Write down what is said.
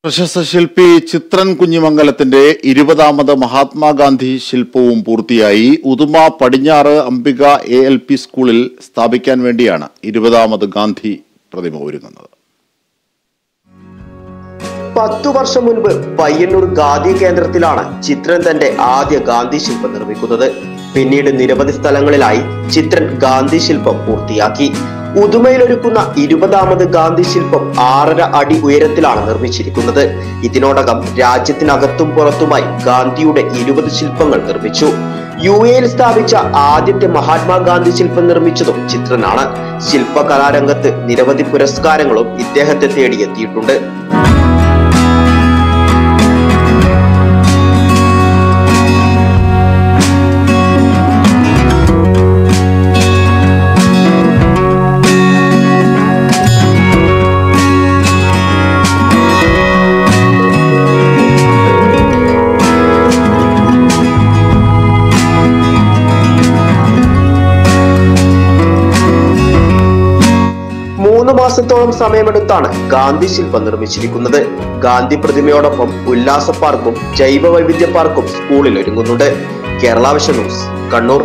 പ്രശസ്ത ശില്പി ചിത്രൻ കുഞ്ഞിമംഗലത്തിന്റെ 20ാമത് മഹാത്മാഗാന്ധി ശില്പവും പൂർത്തിയായി. ഉദുമ പടിഞ്ഞാറ് അംബിക ALP സ്കൂളിൽ സ്ഥാപിക്കാൻ വേണ്ടിയാണ് 20ാമത് ഗാന്ധി പ്രതിമ ഒരുങ്ങുന്നത്. 10 വർഷം മുൻപ് പയ്യന്നൂർ ഗാന്ധി കേന്ദ്രത്തിലാണ് ചിത്രൻ തന്റെ ആദ്യ ഗാന്ധി ശില്പം നിർമ്മിക്കുന്നത്. പിന്നീട് നിരവധി സ്ഥലങ്ങളിലായി ചിത്രൻ ഗാന്ധി ശില്പം പൂർത്തിയാക്കി. ഉദുമയിലൊരുക്കുന്ന 20ാമത് ഗാന്ധി ശില്പം 6.5 അടി ഉയരത്തിലാണ് നിർമ്മിച്ചിരിക്കുന്നത്. ഇതിനോടകം രാജ്യത്തിനകത്തും പുറത്തുമായി ഗാന്ധിയുടെ 20 ശില്പങ്ങൾ നിർമ്മിച്ചു. UAE സ്ഥാപിച്ച ആദ്യത്തെ മഹാത്മാഗാന്ധി ശില്പം നിർമ്മിച്ചതും ചിത്രനാണ്. ശില്പകലാരംഗത്ത് നിരവധി പുരസ്കാരങ്ങളും ഇദ്ദേഹത്തെ തേടിയെത്തിയിട്ടുണ്ട്. മാസത്തോളം സമയമെടുത്താണ് ഗാന്ധി ശില്പം നിർമ്മിച്ചിരിക്കുന്നത്. ഗാന്ധി പ്രതിമയോടൊപ്പം ഉല്ലാസ പാർക്കും ജൈവ വൈവിധ്യ പാർക്കും സ്കൂളിൽ ഒരുങ്ങുന്നുണ്ട്. Kerala vision news, Kannur.